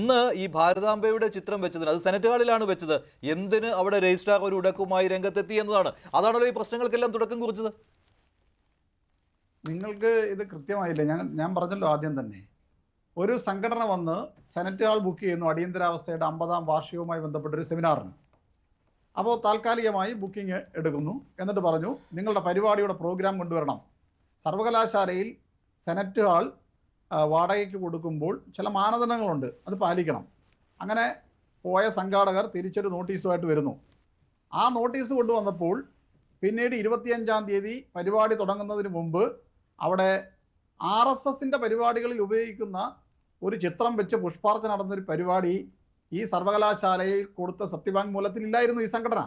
ഒന്ന് ഈ ഭാരതാംബയുടെ ചിത്രം വെച്ചതിന് അത് സെനറ്റ് ഹാളിലാണ് വെച്ചത്. എന്തിന് അവിടെ രജിസ്ട്രാർ ഒരു ഉടക്കുമായി രംഗത്തെത്തി എന്നതാണ്. അതാണല്ലോ ഈ പ്രശ്നങ്ങൾക്കെല്ലാം തുടക്കം കുറിച്ചത്. നിങ്ങൾക്ക് ഇത് കൃത്യമായില്ല. ഞാൻ പറഞ്ഞല്ലോ ആദ്യം തന്നെ, ഒരു സംഘടന വന്ന് സെനറ്റ് ഹാൾ ബുക്ക് ചെയ്യുന്നു അടിയന്തരാവസ്ഥയുടെ 50ാം വാർഷികവുമായി ബന്ധപ്പെട്ടൊരു സെമിനാറിന്. അപ്പോൾ താൽക്കാലികമായി ബുക്കിംഗ് എടുക്കുന്നു. എന്നിട്ട് പറഞ്ഞു നിങ്ങളുടെ പരിപാടിയുടെ പ്രോഗ്രാം കൊണ്ടുവരണം. സർവകലാശാലയിൽ സെനറ്റ് ഹാൾ വാടകയ്ക്ക് കൊടുക്കുമ്പോൾ ചില മാനദണ്ഡങ്ങളുണ്ട്, അത് പാലിക്കണം. അങ്ങനെ പോയ സംഘാടകർ തിരിച്ചൊരു നോട്ടീസുമായിട്ട് വരുന്നു. ആ നോട്ടീസ് കൊണ്ടുവന്നപ്പോൾ പിന്നീട് 25-ാം തീയതി പരിപാടി തുടങ്ങുന്നതിന് മുമ്പ് അവിടെ RSSന്റെ പരിപാടികളിൽ ഉപയോഗിക്കുന്ന ഒരു ചിത്രം വെച്ച് പുഷ്പാർച്ചന നടന്നൊരു പരിപാടി ഈ സർവകലാശാലയിൽ കൊടുത്ത സത്യവാങ്മൂലത്തിൽ ഇല്ലായിരുന്നു ഈ സംഘടന.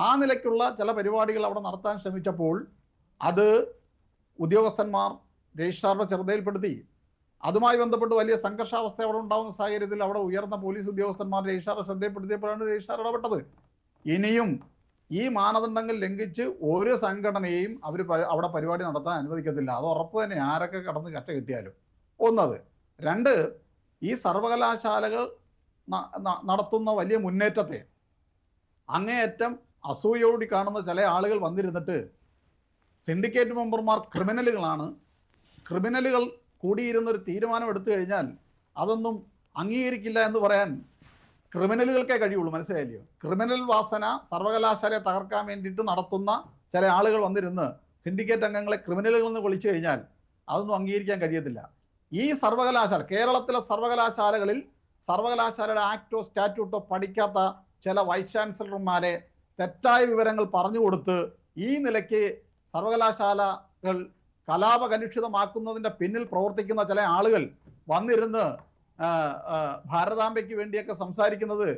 ആ നിലയ്ക്കുള്ള ചില പരിപാടികൾ അവിടെ നടത്താൻ ശ്രമിച്ചപ്പോൾ അത് ഉദ്യോഗസ്ഥന്മാർ രജിസ്ട്രാറുടെ ശ്രദ്ധയിൽപ്പെടുത്തി. അതുമായി ബന്ധപ്പെട്ട് വലിയ സംഘർഷാവസ്ഥ അവിടെ ഉണ്ടാകുന്ന സാഹചര്യത്തിൽ അവിടെ ഉയർന്ന പോലീസ് ഉദ്യോഗസ്ഥന്മാർ രജിസ്ട്രാറുടെ ശ്രദ്ധയിൽപ്പെടുത്തിയപ്പോഴാണ് രജിസ്ട്രാർ ഇടപെട്ടത്. ഇനിയും ഈ മാനദണ്ഡങ്ങൾ ലംഘിച്ച് ഒരു സംഘടനയെയും അവർ അവിടെ പരിപാടി നടത്താൻ അനുവദിക്കത്തില്ല. അത് ഉറപ്പ് തന്നെ, ആരൊക്കെ കടന്ന് കച്ച കിട്ടിയാലും. ഒന്നത്. രണ്ട്, ഈ സർവകലാശാലകൾ നടത്തുന്ന വലിയ മുന്നേറ്റത്തെ അങ്ങേയറ്റം അസൂയോടി കാണുന്ന ചില ആളുകൾ വന്നിരുന്നിട്ട് സിൻഡിക്കേറ്റ് മെമ്പർമാർ ക്രിമിനലുകളാണ്, ക്രിമിനലുകൾ കൂടിയിരുന്നൊരു തീരുമാനം എടുത്തു കഴിഞ്ഞാൽ അതൊന്നും അംഗീകരിക്കില്ല എന്ന് പറയാൻ ക്രിമിനലുകൾക്കേ കഴിയുള്ളൂ. മനസ്സിലായില്ലയോ? ക്രിമിനൽ വാസന സർവകലാശാലയെ തകർക്കാൻ വേണ്ടിയിട്ട് നടത്തുന്ന ചില ആളുകൾ വന്നിരുന്ന് സിൻഡിക്കേറ്റ് അംഗങ്ങളെ ക്രിമിനലുകൾ എന്ന് വിളിച്ചു കഴിഞ്ഞാൽ അതൊന്നും അംഗീകരിക്കാൻ കഴിയത്തില്ല. ഈ സർവകലാശാല, കേരളത്തിലെ സർവകലാശാലകളിൽ സർവകലാശാലയുടെ ആക്ടോ സ്റ്റാറ്റ്യൂട്ടോ പഠിക്കാത്ത ചില വൈസ് ചാൻസലർമാരെ തെറ്റായ വിവരങ്ങൾ പറഞ്ഞു കൊടുത്ത് ഈ നിലയ്ക്ക് സർവകലാശാലകൾ കലാപകലുഷിതമാക്കുന്നതിൻ്റെ പിന്നിൽ പ്രവർത്തിക്കുന്ന ചില ആളുകൾ വന്നിരുന്ന് ഭാരതാംബയ്ക്ക് വേണ്ടിയൊക്കെ സംസാരിക്കുന്നത്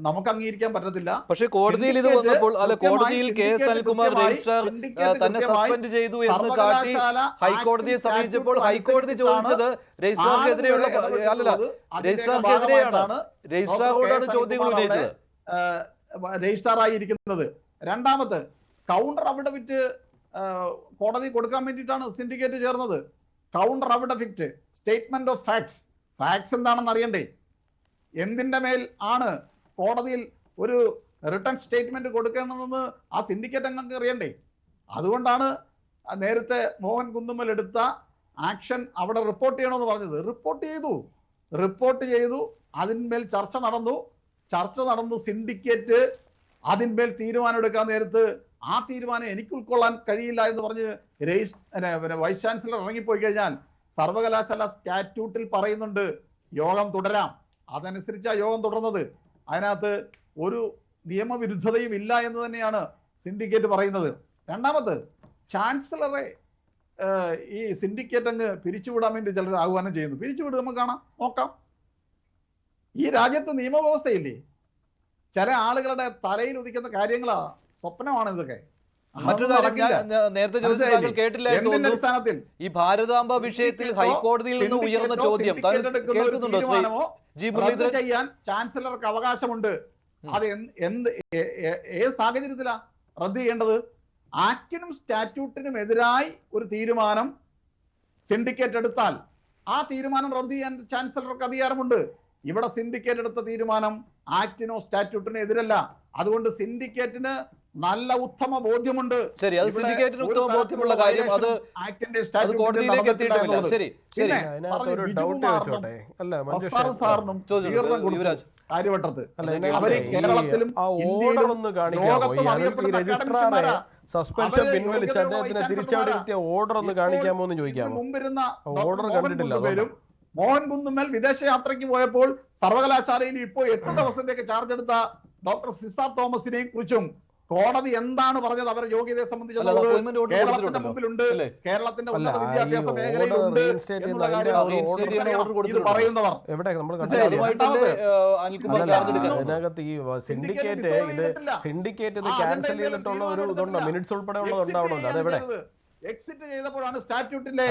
നമുക്ക് അംഗീകരിക്കാൻ പറ്റത്തില്ല. പക്ഷേ കോടതിയിൽ ഇത് വന്നപ്പോൾ കോടതിയിൽ KS അനിൽകുമാർ രജിസ്ട്രാർ തന്നെ സസ്പെൻഡ് ചെയ്തു എന്ന് കാട്ടി ഹൈക്കോടതിയെ സമീപിച്ചപ്പോൾ ഹൈക്കോടതി ചോദിച്ചത് രജിസ്ട്രാർക്കെതിരെയുള്ള രജിസ്ട്രാർക്കെതിരെയാണ്, രജിസ്ട്രാറോടാണ് ചോദ്യങ്ങൾ ഉന്നയിച്ചത്. രജിസ്ട്രാറായിരിക്കുന്നത്. രണ്ടാമത്, കൗണ്ടർ അഫിഡവിറ്റ് കോടതി കൊടുക്കാൻ വേണ്ടിയിട്ടാണ് സിൻഡിക്കേറ്റ് ചേർന്നത്. Counter affidavit, statement of facts. Facts എന്താണെന്ന് അറിയണ്ടേ? എന്തിൻ്റെ മേൽ ആണ് കോടതിയിൽ ഒരു റിട്ടേൺ സ്റ്റേറ്റ്മെന്റ് കൊടുക്കണമെന്ന് ആ സിൻഡിക്കേറ്റ് അംഗങ്ങൾക്ക് അറിയണ്ടേ? അതുകൊണ്ടാണ് നേരത്തെ മോഹൻ കുന്നുമ്മൽ എടുത്ത ആക്ഷൻ അവിടെ റിപ്പോർട്ട് ചെയ്യണമെന്ന് പറഞ്ഞത്. റിപ്പോർട്ട് ചെയ്തു. അതിന്മേൽ ചർച്ച നടന്നു. സിൻഡിക്കേറ്റ് അതിന്മേൽ തീരുമാനം എടുക്കാൻ നേരത്ത് ആ തീരുമാനം എനിക്ക് ഉൾക്കൊള്ളാൻ കഴിയില്ല എന്ന് പറഞ്ഞ് വൈസ് ചാൻസലർ ഇറങ്ങിപ്പോയി കഴിഞ്ഞാൽ സർവകലാശാല സ്റ്റാറ്റ്യൂട്ടിൽ പറയുന്നുണ്ട് യോഗം തുടരാം. അതനുസരിച്ചാണ് യോഗം തുടർന്നത്. അതിനകത്ത് ഒരു നിയമവിരുദ്ധതയും ഇല്ല എന്ന് തന്നെയാണ് സിൻഡിക്കേറ്റ് പറയുന്നത്. രണ്ടാമത്, ചാൻസലറെ ഈ സിൻഡിക്കേറ്റ് അങ്ങ് പിരിച്ചുവിടാൻ വേണ്ടി ചിലർ ആഹ്വാനം ചെയ്യുന്നു. പിരിച്ചുവിടും, നമുക്ക് നോക്കാം. ഈ രാജ്യത്ത് നിയമവ്യവസ്ഥയില്ലേ? ചില ആളുകളുടെ തലയിൽ ഉദിക്കുന്ന കാര്യങ്ങളാ, സ്വപ്നമാണ് ഇതൊക്കെ. മറ്റൊരു കാര്യം നേരത്തെ ചോദിച്ചാൽ കേട്ടില്ല. ഈ ഭാരതാംബ വിഷയത്തിൽ ഹൈക്കോടതിയിൽ നിന്ന് ഉയർന്ന ചോദ്യം കേൾക്കുന്നുണ്ടോ? ചെയ്യാൻ ചാൻസലർക്ക് അവകാശമുണ്ട്. അത് ഏത് സാഹചര്യത്തിലാ റദ്ദ് ചെയ്യേണ്ടത്? ആക്ടിനും സ്റ്റാറ്റ്യൂട്ടിനും എതിരായി ഒരു തീരുമാനം സിൻഡിക്കേറ്റ് എടുത്താൽ ആ തീരുമാനം റദ്ദ് ചെയ്യാൻ ചാൻസലർക്ക് അധികാരമുണ്ട്. ഇവിടെ സിൻഡിക്കേറ്റ് എടുത്ത തീരുമാനം ആക്ടിനോ സ്റ്റാറ്റ്യൂട്ടിനോ എതിരല്ല. അതുകൊണ്ട് സിൻഡിക്കേറ്റിന് നല്ല ഉത്തമ ബോധ്യമുണ്ട്. ശരി, അത് സിൻഡിക്കേറ്റിന് ഉത്തമ ബോധ്യമുള്ള കാര്യം അത് കോടതിയിലേക്ക് എത്തിയിട്ടുമില്ല. ശരി, കാര്യവട്ടത്ത് അവര് കേരളത്തിലും സസ്പെൻഷൻ പിൻവലിച്ച് അദ്ദേഹത്തിന് തിരിച്ചവിടെത്തിയ ഓർഡർ ഒന്ന് കാണിക്കാമോ എന്ന് ചോദിക്കാമോ? മുമ്പിരുന്ന ഓർഡർ കണ്ടിട്ടില്ല. മോഹൻ കുന്നുമ്മൽ വിദേശയാത്രയ്ക്ക് പോയപ്പോൾ സർവകലാശാലയിൽ ഇപ്പോൾ 8 ദിവസത്തേക്ക് ചാർജ് എടുത്ത ഡോക്ടർ സിസ തോമസിനെയും കുറിച്ചും കോടതി എന്താണ് പറഞ്ഞത്? അവരുടെ യോഗ്യതയെ സംബന്ധിച്ചുള്ളത് കേരളത്തിന്റെ മുമ്പിലുണ്ട്, കേരളത്തിന്റെ ഉന്നത വിദ്യാഭ്യാസ മേഖലയിലുണ്ട് എന്നുള്ള കാര്യം ഇത് പറയുന്നവർ. അതിനകത്ത് ഈ സിൻഡിക്കേറ്റ് ഇത് ക്യാൻസൽ ചെയ്തിട്ടുള്ള ഒരു ഇതുണ്ടോ? മിനിറ്റ്സ് ഉൾപ്പെടെ ഉള്ളതുണ്ടാവണമല്ലോ. അതെവിടെ? എക്സിറ്റ് ചെയ്തപ്പോഴാണ് സ്റ്റാറ്റ്യൂട്ടിലെ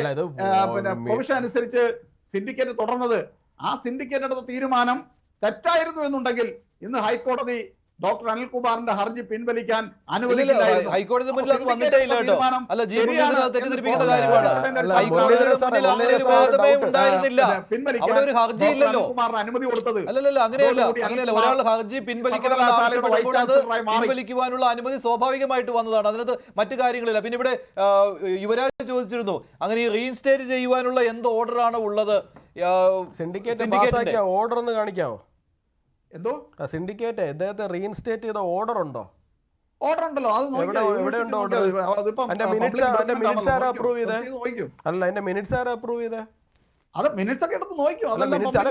പ്രൊവിഷൻ അനുസരിച്ച് സിൻഡിക്കേറ്റ് തുടർന്നത്. ആ സിൻഡിക്കേറ്റ് എടുത്ത തീരുമാനം തെറ്റായിരുന്നു എന്നുണ്ടെങ്കിൽ ഇന്ന് ഹൈക്കോടതി ഡോക്ടർ അനിൽകുമാറിന്റെ ഹർജി പിൻവലിക്കാൻ അനുവദിക്കില്ലായിരുന്നു. ഹൈക്കോടതി മുന്നിൽ അത് വന്നിട്ടേ ഇല്ല കേട്ടോ. അല്ല, തെറ്റിദ്ധരിപ്പിക്കുന്ന കാര്യമാണ്. ഹൈക്കോടതിയുടെ മുന്നിൽ അങ്ങനെ ഒരു വാദമേ ഉണ്ടായിരുന്നില്ല. അവിടെ ഒരു ഹർജി ഇല്ലല്ലോ. അനുമതി കൊടുത്തത് അല്ലല്ലോ, അങ്ങനെയല്ല. ഒരാൾ ഹർജി പിൻവലിക്കുവാനുള്ള അനുമതി സ്വാഭാവികമായിട്ട് വന്നതാണ്. അതിനകത്ത് മറ്റു കാര്യങ്ങളില്ല. പിന്നെ ഇവിടെ യുവരാജ് ചോദിച്ചിരുന്നു, അങ്ങനെ ഈ റീഇൻസ്റ്റേറ്റ് ചെയ്യുവാനുള്ള എന്ത് ഓർഡറാണ് ഉള്ളത്? സിൻഡിക്കേറ്റ് ഓർഡർ ഒന്ന് കാണിക്കാവോ? എന്തോ സിൻഡിക്കേറ്റ് ഇദ്ദേഹത്തെ റീഇൻസ്റ്റേറ്റ് ചെയ്ത ഓർഡർ ഉണ്ടോ? ഓർഡർ ഉണ്ടല്ലോ. അത് മിനിറ്റ്സ് ആരാ അപ്രൂവ് ചെയ്തേ? അല്ല, എന്റെ മിനിറ്റ്സ് ആരാ അപ്രൂവ് ചെയ്തേ? അത് മിനിറ്റ്സ് ഒക്കെ എടുത്ത് നോക്കിയോ?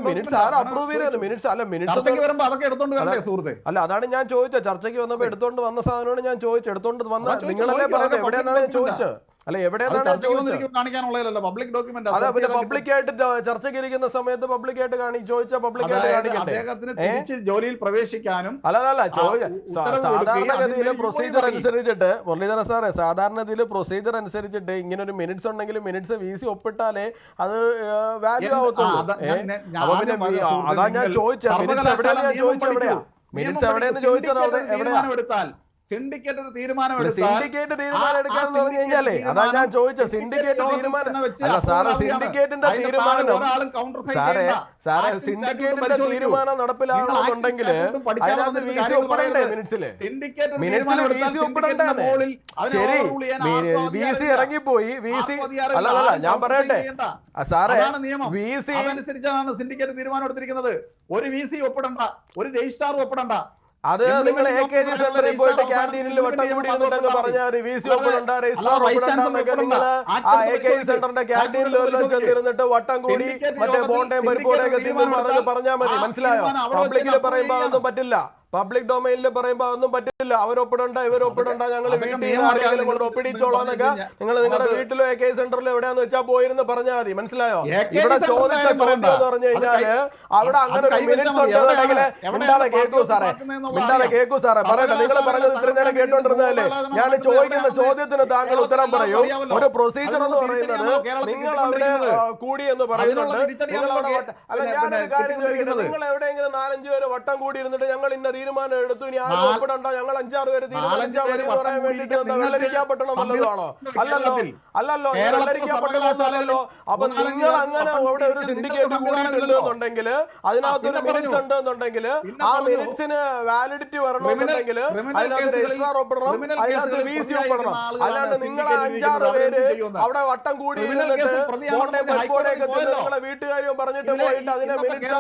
മിനിറ്റ്സ് ആരാ അപ്രൂവ് ചെയ്തത്? മിനിറ്റ്സ് അല്ല, മിനിറ്റ്സ് വരുമ്പോ അതൊക്കെ എടുത്തോണ്ട് വരണ്ടേ സുഹൃത്തെ? അല്ല, അതാണ് ഞാൻ ചോദിച്ചത്. ചർച്ചയ്ക്ക് വന്നപ്പോ എടുത്തോണ്ട് വന്ന സാധനമാണ് ഞാൻ ചോദിച്ചത്. എടുത്തോണ്ട് വന്ന നിങ്ങളല്ലേ പറയുന്നത്? എവിടെയാണ് ഞാൻ ചോദിച്ചത്? അല്ല, എവിടെയാണ് കാണിക്കാനുള്ളതല്ലോ, പബ്ലിക് ഡോക്യുമെന്റ്. അതെ, പിന്നെ പബ്ലിക്കായിട്ട് ചർച്ചയ്ക്ക് ഇരിക്കുന്ന സമയത്ത് പബ്ലിക്കായിട്ട് ചോദിച്ചാൽ പബ്ലിക്കായിട്ട് കാണിക്കട്ടെ. അദ്ദേഹത്തിന് തിരിച്ച് ജോലിയിൽ പ്രവേശിക്കാനും അല്ല സാധാരണഗതിയിലെ പ്രൊസീജിയർ അനുസരിച്ചിട്ട്, മുരളീധരൻ സാറേ, സാധാരണഗതിയിൽ പ്രൊസീജിയർ അനുസരിച്ചിട്ട് ഇങ്ങനെ ഒരു മിനിറ്റ്സ് ഉണ്ടെങ്കിൽ മിനിറ്റ്സ് VC ഒപ്പിട്ടാലേ അത് വാല്യൂ ആവത്തുള്ളൂ. അതാ ഞാൻ ചോദിച്ചത്. മിനിറ്റ്സ് എവിടെയാണ് ഞാൻ ചോദിച്ചത്? എവിടെയാ മിനിറ്റ്സ് എവിടെയെന്ന് ചോദിച്ചത്? എവിടെയാ സിൻഡിക്കേറ്റ് തീരുമാനം എടുക്കാന്ന് പറഞ്ഞു കഴിഞ്ഞാലേ, അതാ ഞാൻ ചോദിച്ചത്. സിൻഡിക്കേറ്റ് തീരുമാനം സാറേ, സിൻഡിക്കേറ്റിന്റെ തീരുമാനം സാറേ സിൻഡിക്കേറ്റിന്റെ തീരുമാനം നടപ്പിലാകണമെന്നുണ്ടെങ്കിൽ അതിനകത്ത് VC ഒപ്പിടണ്ടേ? മിനിറ്റ്സില് VC ഒപ്പിടണ്ടേ? ശരി, VC ഇറങ്ങിപ്പോയി. VC അല്ല, ഞാൻ പറയട്ടെ സാറേ, VC അതനുസരിച്ചാണ് സിൻഡിക്കേറ്റ് തീരുമാനം എടുത്തിരിക്കുന്നത്. ഒരു VC ഒപ്പിടണ്ട, ഒരു രജിസ്ട്രാർ ഒപ്പിടണ്ട. അത് നിങ്ങൾ AKG സെന്ററിൽ പോയിട്ട് ക്യാൻറ്റീനിൽ വട്ടം കൂടി ഇരുന്നിട്ടൊക്കെ പറഞ്ഞാൽ VC ഒപ്പിടണ്ട, രജിസ്ട്രാർ ഒപ്പിടണ്ടെന്നൊക്കെ നിങ്ങൾ ആ AKG സെന്ററിന്റെ ക്യാൻറ്റീനിൽ ചെന്നിരുന്നിട്ട് വട്ടം കൂടി മറ്റേ ബോണ്ടയും പരിപ്പോടെയൊക്കെ തിന്നു പറഞ്ഞാൽ മതി. മനസ്സിലായോ? പബ്ലിക്കിൽ പറയുമ്പോ അതൊന്നും പറ്റില്ല. പബ്ലിക് ഡൊമൈനിൽ പറയുമ്പോ അതൊന്നും പറ്റില്ല. അവരൊപ്പിടണ്ട, ഇവരൊപ്പിടണ്ട, ഞങ്ങൾ വീട്ടിൽ ആരെങ്കിലും കൊണ്ട് ഒപ്പിടിച്ചോളാന്നൊക്കെ നിങ്ങൾ നിങ്ങളുടെ വീട്ടിലോ AKG സെന്ററിലോ എവിടെയാന്ന് വെച്ചാൽ പോയിരുന്ന് പറഞ്ഞാൽ മതി. മനസ്സിലായോ? ഇവിടെ ചോദിച്ച ചോദ്യം എന്ന് പറഞ്ഞു കഴിഞ്ഞാല് അവിടെ അങ്ങനെ ഒരു മിനിറ്റ്സ് ഉണ്ടെന്നുണ്ടെങ്കിൽ മിണ്ടാതെ കേൾക്കൂ സാറേ, മിണ്ടാതെ കേൾക്കൂ സാറേ. പറയട്ടെ, നിങ്ങൾ പറഞ്ഞത് ഇത്രയും നേരം കേട്ടോണ്ടിരുന്നതല്ലേ? ഞാൻ ചോദിക്കുന്ന ചോദ്യത്തിന് താങ്കൾ ഉത്തരം പറയൂ. ഒരു പ്രൊസീജിയർ എന്ന് പറയുന്നത് നിങ്ങൾ അവിടെ കൂടി എന്ന് പറയുന്നുണ്ട്. നിങ്ങൾ അവിടെ അല്ല, ഞാനൊരു കാര്യം ചോദിക്കുന്നത്, നിങ്ങൾ എവിടെയെങ്കിലും 4-5 പേര് വട്ടം കൂടി ഇരുന്നിട്ട് ഞങ്ങൾ ഇന്ന തീരുമാനം എടുത്തു, ഇനി ആരും ഒപ്പിടണ്ട, ഞങ്ങൾ 5-6 പേര് തീരുമാനിച്ചാൽ മതി എന്ന് പറയാൻ വേണ്ടിട്ട് വെള്ളരിക്കപ്പെട്ടണമല്ലോ? അല്ലല്ലോ, വെള്ളരിക്കപ്പെട്ടണമല്ലോ. അപ്പൊ നിങ്ങൾ അങ്ങനെ അവിടെ ഒരു സിൻഡിക്കേറ്റ് കൂടിയിട്ടുണ്ടെന്നുണ്ടെങ്കിൽ, അതിനകത്തൊരു മിനിറ്റ്സ് ഉണ്ടെന്നുണ്ടെങ്കിൽ, ആ മിനിറ്റ്സിന് വാലിഡിറ്റി വരണമെന്നുണ്ടെങ്കിൽ അതിനകത്ത് രജിസ്ട്രാർ ഒപ്പിടണം, അതിനകത്ത് VC ഒപ്പിടണം. അല്ലാണ്ട് നിങ്ങൾ 5-6 പേര് അവിടെ വട്ടം കൂടി ഇരുന്നിട്ട് പരിപ്പോടെയൊക്കെ നിങ്ങളെ വീട്ടുകാരും പറഞ്ഞിട്ട് പോയിട്ട് അതിനെ മിനിറ്റ്സ്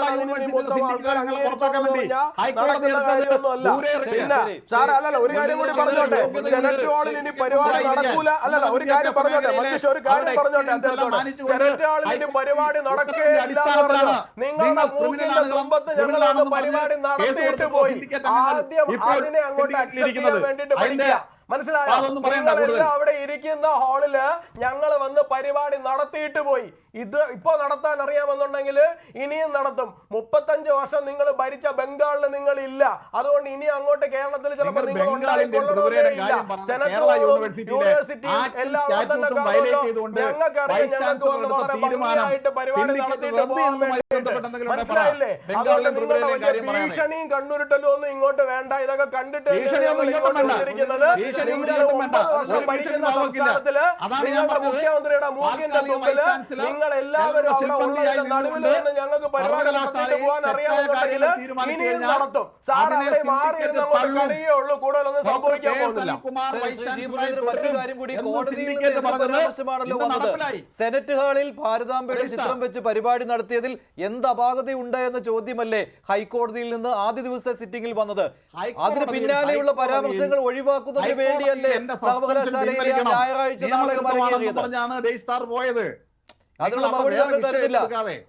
ആൾക്കാർ അംഗീകരിച്ചോളാം കാര്യമൊന്നുമല്ല. പിന്നെ സാറേ, അല്ലല്ല, ഒരു കാര്യം കൂടി പറഞ്ഞോട്ടെ. സെനറ്റ് ഹാളിൽ ഇനി പരിപാടി നടക്കൂല. അല്ലല്ല, ഒരു കാര്യം പറഞ്ഞോട്ടെ, മനുഷ്യ ഒരു കാര്യം പറഞ്ഞോട്ടെ അദ്ദേഹത്തോട്. സെനറ്റ് ഹാളിൽ ഇനി പരിപാടി നടക്കുകയില്ല എന്ന് പറഞ്ഞു. നിങ്ങളുടെ മൂക്കിന്റെ തുമ്പത്ത് ഞങ്ങൾ പരിപാടി നടത്തിയിട്ട് പോയി. ആദ്യം അതിനെ അങ്ങോട്ട് അക്സെപ്റ്റ് ചെയ്യാൻ വേണ്ടിട്ട് പഠിക്കുക. മനസ്സിലായോ? നിങ്ങളെല്ലാം അവിടെ ഇരിക്കുന്ന ഹാളില് ഞങ്ങൾ വന്ന് പരിപാടി നടത്തിയിട്ട് പോയി. ഇത് ഇപ്പൊ നടത്താൻ അറിയാമെന്നുണ്ടെങ്കിൽ ഇനിയും നടത്തും. 35 വർഷം നിങ്ങൾ ഭരിച്ച ബംഗാളിൽ നിങ്ങൾ ഇല്ല. അതുകൊണ്ട് ഇനി അങ്ങോട്ട് കേരളത്തിൽ ചിലപ്പോൾ നിങ്ങൾ ഉണ്ടായിക്കൊള്ളണമെന്നില്ല. യൂണിവേഴ്സിറ്റിയും എല്ലാം തന്നെ ഞങ്ങൾക്കറിയാം. ഞങ്ങൾക്ക് വന്ന് വളരെ ഭംഗിയായിട്ട് പരിപാടി നടത്തിയിട്ട് പോകാൻ വേണ്ടിയിട്ട്. മനസ്സിലായില്ലേ? അതുകൊണ്ട് നിങ്ങളുടെ വലിയ ഭീഷണിയും കണ്ണുരുട്ടലും ഒന്നും ഇങ്ങോട്ട് വേണ്ട. ഇതൊക്കെ കണ്ടിട്ട് ഇരിക്കുന്നത് ഭരിക്കുന്ന സംസ്ഥാനത്തില് നിങ്ങളുടെ മുഖ്യമന്ത്രിയുടെ മൂക്കിന്റെ തുമ്പില് നിങ്ങൾ എല്ലാവരും അവിടെ ഉള്ളതിന്റെ നടുവിൽ നിന്ന് ഞങ്ങൾക്ക് പരിപാടി നടത്തിയിട്ട് പോകാൻ അറിയാമെന്നുണ്ടെങ്കിൽ ഇനിയും നടത്തും. സാർ അവിടെ മാറി ഇരുന്ന് അങ്ങോട്ട് കറിയേ ഉള്ളൂ. കൂടുതലൊന്നും സംഭവിക്കാൻ പോകുന്നില്ല. സെനറ്റ് ഹാളിൽ ഭാരതാംബയുടെ ചിത്രം വെച്ച് പരിപാടി നടത്തിയതിൽ എന്ത് അപാകതയുണ്ട് എന്ന ചോദ്യമല്ലേ ഹൈക്കോടതിയിൽ നിന്ന് ആദ്യ ദിവസത്തെ സിറ്റിംഗിൽ വന്നത്? അതിന് പിന്നാലെയുള്ള പരാമർശങ്ങൾ ഒഴിവാക്കുന്നതിന് വേണ്ടിയല്ലേ സർവകലാശാലയിലെ ഞായറാഴ്ച നാടകം പറഞ്ഞാണ് രജിസ്ട്രാർ പോയത്? അതിനുള്ള മറുപടി തരുന്നില്ല.